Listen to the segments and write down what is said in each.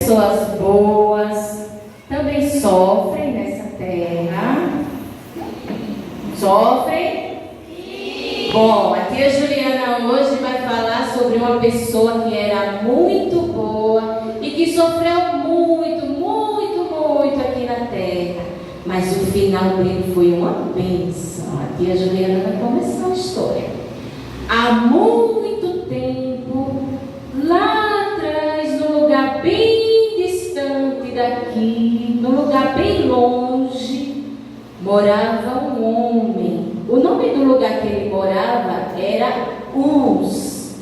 Pessoas boas também sofrem nessa terra. Sofrem? Sim. Bom, aqui a Juliana hoje vai falar sobre uma pessoa que era muito boa e que sofreu muito, muito, muito aqui na terra. Mas o final dele foi uma bênção. Aqui a Juliana vai começar a história. Há muito tempo, lá atrás, num lugar bem distante daqui, num lugar bem longe, morava um homem. O nome do lugar que ele morava era Uz.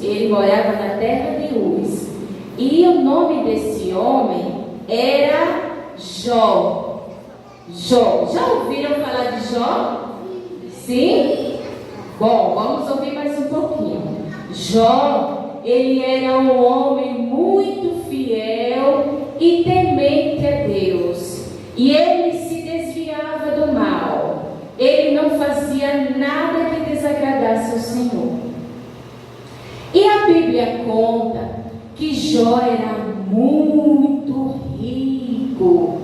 Ele morava na terra de Uz. E o nome desse homem era Jó. Já ouviram falar de Jó? Sim? Bom, vamos ouvir mais um pouquinho. Jó, ele era um homem muito fiel e temente a Deus. E ele se desviava do mal. Ele não fazia nada que desagradasse ao Senhor. E a Bíblia conta que Jó era muito rico.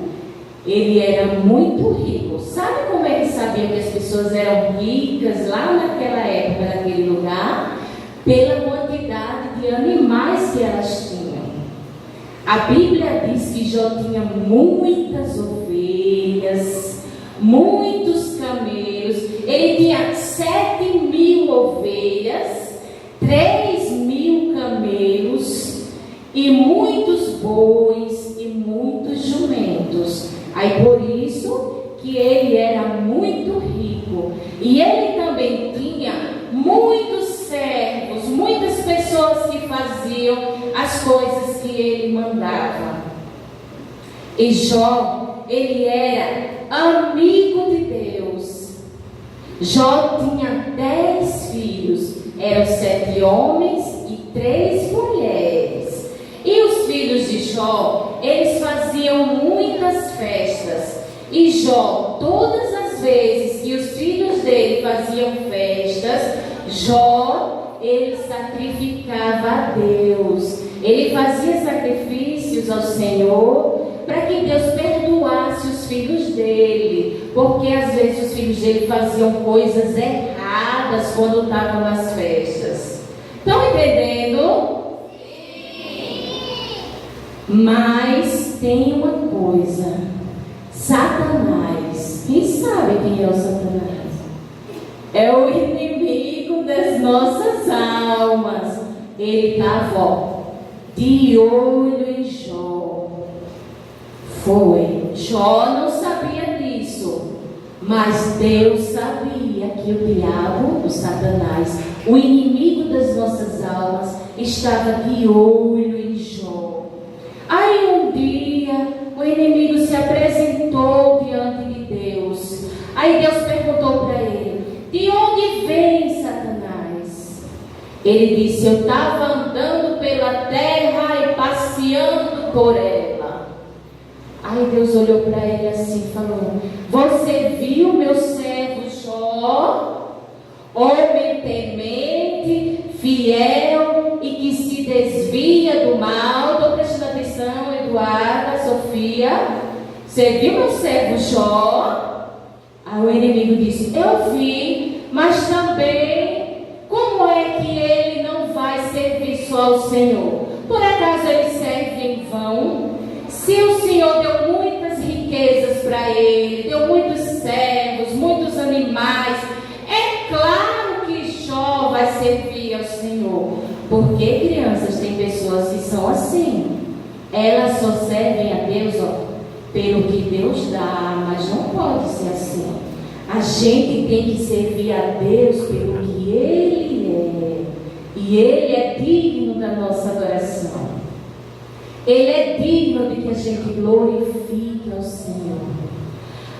Ele era muito rico. Sabe como ele sabia que as pessoas eram ricas lá naquela época, naquele lugar? Pela quantidade de animais que elas tinham. A Bíblia diz que Jó tinha muitas ovelhas, muitos camelos. Ele tinha 7.000 ovelhas, 3.000 camelos e muitos bois e muitos jumentos. Aí por isso que ele era muito rico. E ele também tinha muitos servos, muitas pessoas que faziam as coisas que ele mandava. E Jó, ele era amigo de Deus. Jó tinha 10 filhos. Eram 7 homens e 3 mulheres. E os filhos de Jó, eles faziam muitas festas. E Jó, todas as vezes que os filhos dele faziam festas, Jó, ele sacrificava a Deus. Ele fazia sacrifícios ao Senhor para que Deus perdoasse os filhos dele. Porque às vezes os filhos dele faziam coisas erradas quando estavam nas festas. Estão entendendo? Mas tem uma coisa: Satanás. Quem sabe quem é o Satanás? É o inimigo das nossas almas. Ele estava de olho em Jó. Jó não sabia disso, mas Deus sabia que o diabo, o Satanás, o inimigo das nossas almas, estava de olho em Jó. Aí um dia o inimigo se apresentou diante de Deus. Aí Deus perguntou para ele: de onde vem Satanás? Ele disse: eu estava andando pela terra e passeando por ela. Aí Deus olhou para ele assim e falou: você viu meu servo Jó? Homem temente, fiel e que se desvia do mal. Estou prestando atenção, Eduarda, Sofia. Você viu meu servo Jó? Aí o inimigo disse: eu vi, mas também, como é que ele não vai servir só ao Senhor? Por acaso ele serve em vão? Se o Senhor deu muitas riquezas para ele, deu muitos servos, muitos animais, é claro que Jó vai servir ao Senhor. Porque, crianças, tem pessoas que são assim. Elas só servem a Deus, pelo que Deus dá, mas não pode ser assim. A gente tem que servir a Deus pelo que Ele é. E Ele é digno da nossa adoração. Ele é digno de que a gente glorifique ao Senhor.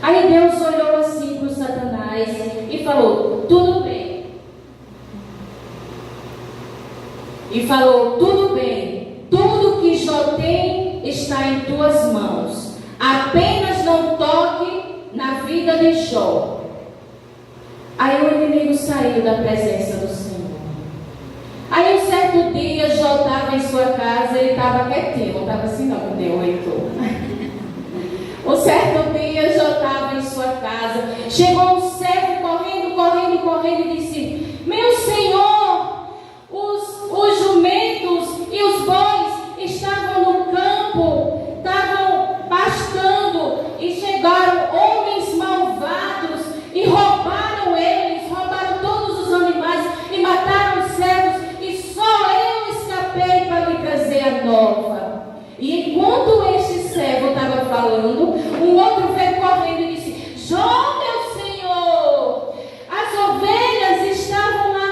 Aí Deus olhou assim para o Satanás e falou: tudo bem. Tudo que Jó tem está em tuas mãos. Apenas não toque na vida de Jó. Aí o inimigo saiu da presença do Senhor. Aí um certo certo dia, Jó estava em sua casa, ele estava quietinho, não estava assim não, deu Heitor. Um certo dia, Jó estava em sua casa, chegou um servo correndo e disse: meu senhor, os jumentos e os bois estavam no campo, estavam pastando, e chegaram homens malvados e roubaram eles, roubaram todos os animais e mataram os servos, e só eu escapei para lhe trazer a nova. E enquanto este servo estava falando, um outro veio correndo e disse: Jó, meu senhor, as ovelhas estavam lá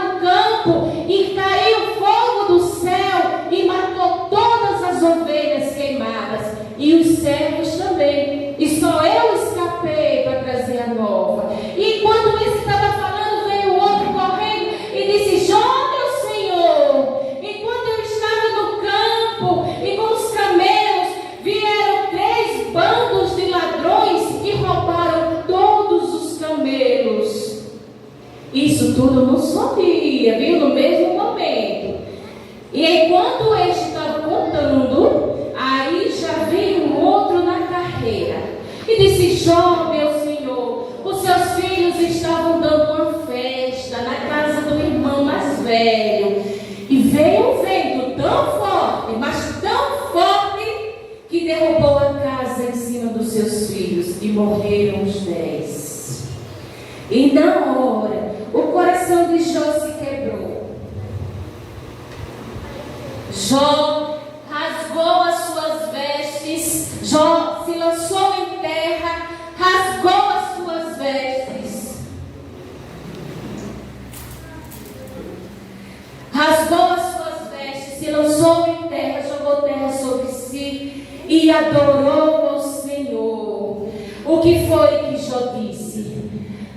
no campo e caiu fogo do céu e matou todas as ovelhas queimadas e os servos também, e só eu escapei para trazer a nova. E quando esse estava falando, veio o outro correndo e disse: Jó, meu senhor, enquanto eu estava no campo e com os camelos, vieram 3 bandos de ladrões e roubaram todos os camelos. Isso tudo no só dia, viu? No mesmo momento. E enquanto este estava contando, aí já veio um outro na carreira e disse: Jó, meu senhor, os seus filhos estavam dando uma festa na casa do irmão mais velho, e veio um vento tão forte, mas tão forte, que derrubou a casa em cima dos seus filhos e morreram os 10. E na hora, o coração de Jó se quebrou. Jó rasgou as suas vestes, Jó se lançou em terra, rasgou as suas vestes, se lançou em terra, jogou terra sobre si e adorou ao Senhor. O que foi que Jó disse?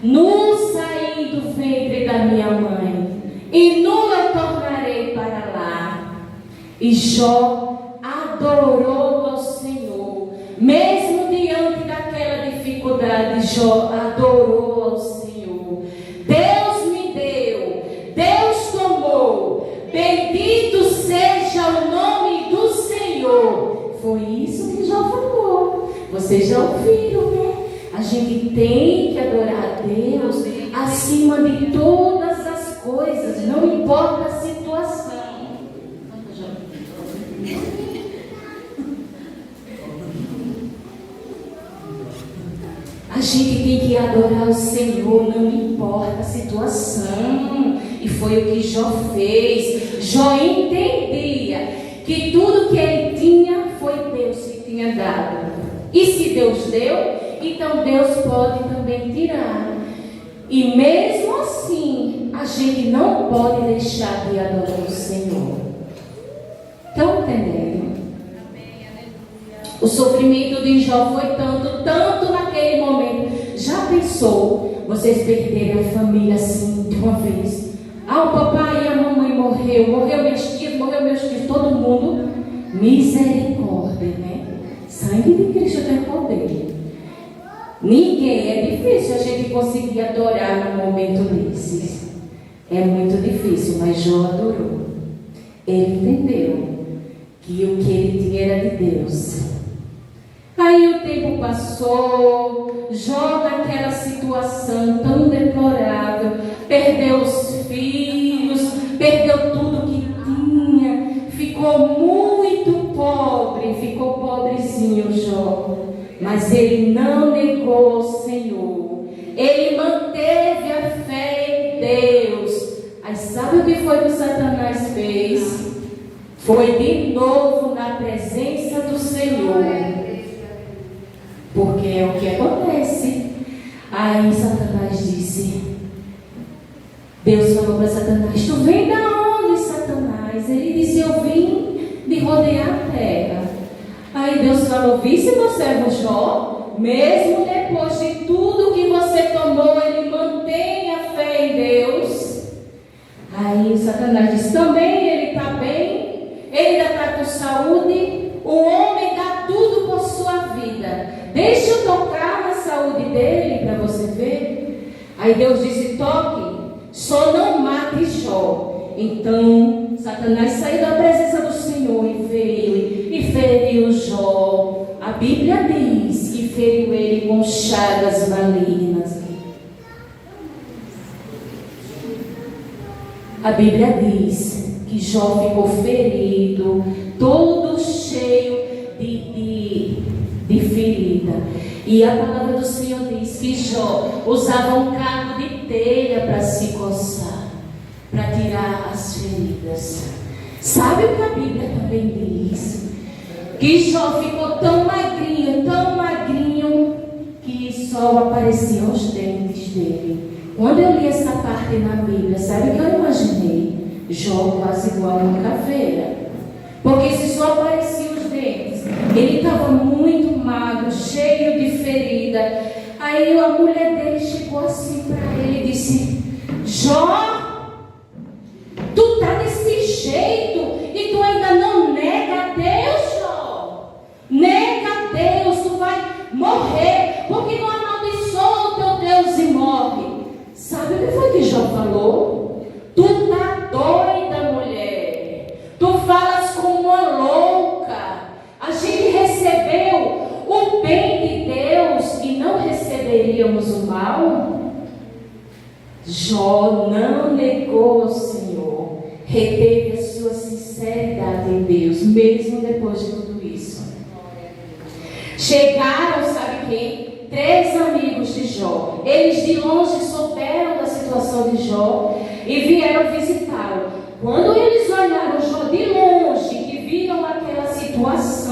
Nu saí do ventre da minha mãe, e nu eu tornarei para lá. E Jó adorou ao Senhor, mesmo diante daquela dificuldade. Jó adorou ao Senhor. Deus me deu, Deus tomou, bendito seja o nome do Senhor. Foi isso que Jó falou. Vocês já ouviram, né? A gente tem que adorar a Deus acima de todas as coisas, não importa a situação. A gente tem que adorar o Senhor, não importa a situação. E foi o que Jó fez. Jó entendia que tudo que ele tinha foi Deus que tinha dado. E se Deus deu, então Deus pode também tirar. E mesmo assim, a gente não pode deixar de adorar o Senhor. Estão entendendo? O sofrimento de Jó foi tanto naquele momento. Já pensou vocês perderem a família assim de uma vez? Ah, o papai e a mamãe morreu meus tios, todo mundo. Misericórdia, né? Sangue de Cristo tem poder. Ninguém, é difícil a gente conseguir adorar num momento desses. É muito difícil, mas Jó adorou. Ele entendeu que o que ele tinha era de Deus. Aí o tempo passou, Jó naquela situação tão deplorável, perdeu os filhos, perdeu tudo que tinha, ficou muito pobre, ficou pobrezinho Jó. Mas ele não negou ao Senhor, ele manteve a fé em Deus. Aí sabe o que foi que Satanás fez? Foi de novo na presença do Senhor. Porque é o que acontece. Aí Satanás disse, Deus falou para Satanás: tu vem da onde, Satanás? Ele disse: eu vim de rodear a terra. Aí Deus falou: visse meu servo Jó, mesmo depois de tudo que você tomou, ele mantém a fé em Deus. Aí Satanás disse: também ele está bem, ele ainda está com saúde, o homem dá tudo por sua vida. Deixa eu tocar na saúde dele para você ver. Aí Deus disse: toque, só não mate Jó. Então Satanás saiu da presença do Senhor e feriu Jó. A Bíblia diz que feriu ele com chagas malignas. A Bíblia diz que Jó ficou ferido, todo cheio de ferida. E a palavra do Senhor diz que Jó usava um caco de telha para se coçar, para tirar as feridas. Sabe o que a Bíblia também diz? Que Jó ficou tão magrinho, que só apareciam os dentes dele. Quando eu li essa parte na Bíblia, sabe o que eu imaginei? Jó quase igual a uma caveira. Porque se só apareciam os dentes, ele estava muito magro, cheio de ferida. Aí a mulher dele chegou assim para ele e disse: Jó, tu tá desse jeito e tu ainda não nega a Deus, Jó? Nega a Deus, tu vai morrer, porque não amaldiçoa o teu Deus e morre. Sabe o que foi que Jó falou? Tu tá doida, mulher. Tu falas como uma louca. A gente recebeu o bem de Deus e não receberíamos o mal? Jó não negou ao Senhor, reteve a sua sinceridade em Deus, mesmo depois de tudo isso. Chegaram, sabe quem? 3 amigos de Jó. Eles de longe souberam da situação de Jó e vieram visitá-lo. Quando eles olharam Jó de longe, que viram aquela situação,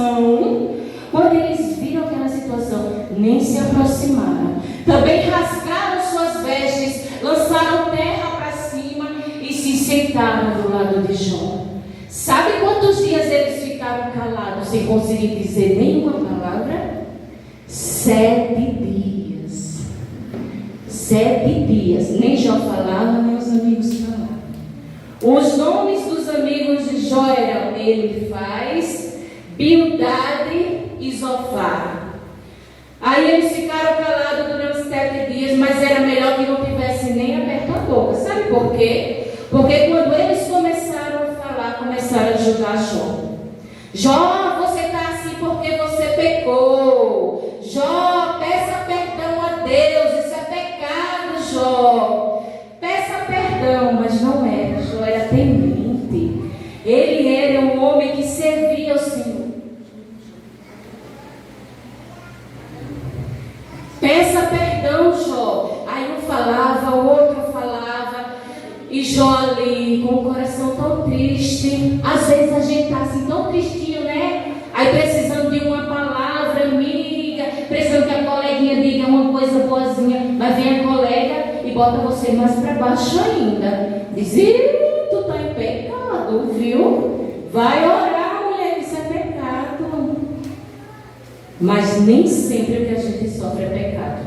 nem se aproximaram. Também rasgaram suas vestes, lançaram terra para cima e se sentaram do lado de Jó. Sabe quantos dias eles ficaram calados sem conseguir dizer nenhuma palavra? 7 dias. 7 dias. Nem Jó falava, nem os amigos falavam. Os nomes dos amigos de Jó eram Elifaz, Bildade e Zofar. Aí eles ficaram calados durante 7 dias, mas era melhor que não tivessem nem aberto a boca. Sabe por quê? Porque quando eles começaram a falar, começaram a julgar Jó. Jó, você está assim porque você pecou. Jó, peça perdão a Deus, isso é pecado, Jó. Peça perdão, mas não era. Jó era temente. Ele era um homem que servia ao Senhor. Peça perdão, Jó. Aí um falava, o outro falava. E Jó ali, com o coração tão triste. Às vezes a gente está assim tão tristinho, né? Aí precisando de uma palavra amiga, precisando que a coleguinha diga uma coisa boazinha. Mas vem a colega e bota você mais para baixo ainda. Diz, tu está em pecado, viu? Vai orar, mulher, isso é pecado. Mas nem sempre o que a gente sofre é pecado.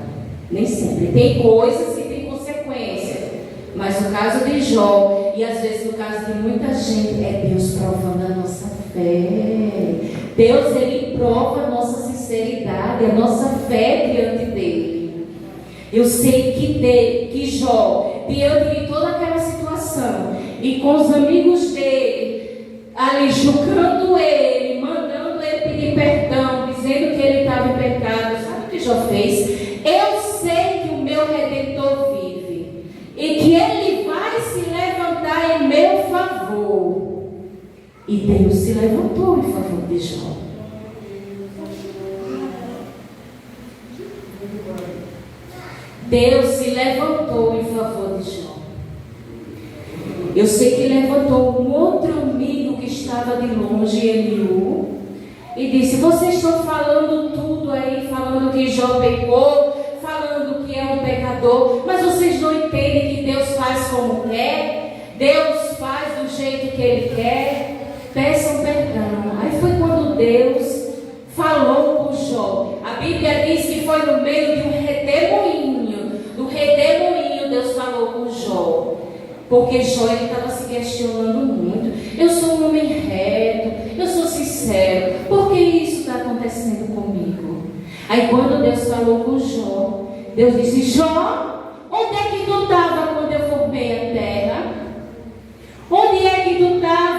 Nem sempre. Tem coisas que tem consequências. Mas no caso de Jó, e às vezes no caso de muita gente, é Deus provando a nossa fé. Deus, Ele prova a nossa sinceridade, a nossa fé diante dEle. Eu sei que Jó, diante de toda aquela situação, e com os amigos dele, ali julgando ele, mandando ele pedir perdão, dizendo que ele estava em pecado, sabe o que Jó fez? Eu sei que o meu Redentor vive e que ele vai se levantar em meu favor. E Deus se levantou em favor de Jó. Deus se levantou em favor de Jó. Eu sei que levantou um outro amigo que estava de longe, Eliú, e disse, vocês estão falando tudo aí, falando que Jó pecou, falando que é um pecador, mas vocês não entendem que Deus faz como quer, Deus faz do jeito que Ele quer, peçam perdão. Aí foi quando Deus falou com Jó. A Bíblia diz que foi no meio de um redemoinho, do redemoinho Deus falou com Jó. Porque Jó estava se questionando muito. Eu sou um homem reto, eu sou sincero. Por que isso está acontecendo comigo? Aí quando Deus falou com Jó, Deus disse, Jó, onde é que tu estava quando eu formei a terra? Onde é que tu estava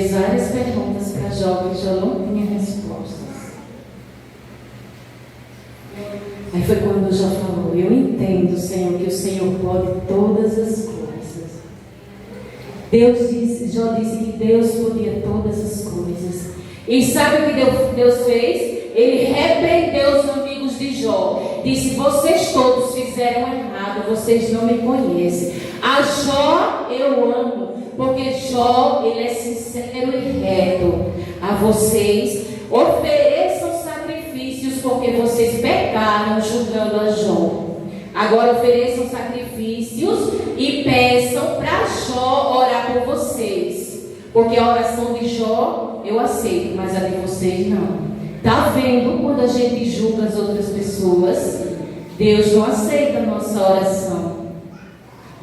fez várias perguntas para Jó, que Jó não tinha respostas. Aí foi quando Jó falou: eu entendo, Senhor, que o Senhor pode todas as coisas. Jó disse que Deus podia todas as coisas. E sabe o que Deus fez? Ele repreendeu os amigos de Jó. Disse: vocês todos fizeram errado, vocês não me conhecem. A Jó eu amo, porque Jó, ele é sincero e reto. A vocês, ofereçam sacrifícios, porque vocês pecaram julgando a Jó. Agora ofereçam sacrifícios e peçam para Jó orar por vocês. Porque a oração de Jó eu aceito, mas a de vocês não. Está vendo quando a gente julga as outras pessoas? Deus não aceita a nossa oração.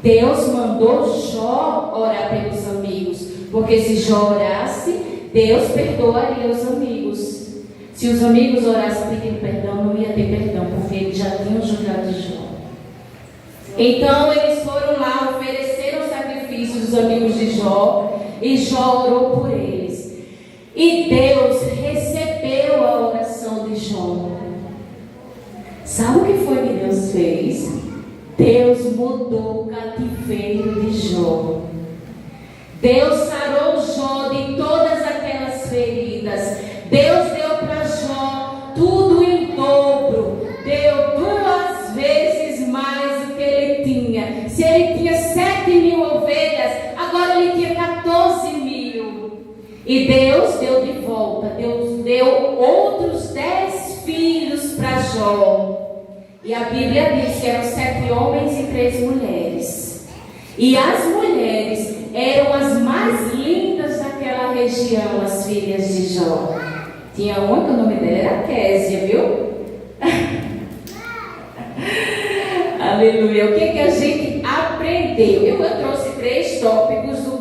Deus mandou Jó orar pelos amigos, porque se Jó orasse, Deus perdoaria os amigos. Se os amigos orassem pedindo perdão, não ia ter perdão, porque eles já tinham julgado Jó. Então eles foram lá, ofereceram sacrifícios os amigos de Jó, e Jó orou por eles. E Deus recebeu a oração de Jó. Sabe o que foi que Deus fez? Deus mudou o cativeiro de Jó. Deus sarou Jó de todas aquelas feridas. Deus deu para Jó tudo em dobro. Deu 2 vezes mais do que ele tinha. Se ele tinha 7.000 ovelhas, agora ele tinha 14.000. E Deus deu de volta. Deus deu outros 10 filhos para Jó. E a Bíblia diz que eram 7 homens e 3 mulheres. E as mulheres eram as mais lindas daquela região, as filhas de Jó. Tinha uma que o nome dela era Késia, viu? Aleluia. O que a gente aprendeu? Eu trouxe 3 tópicos do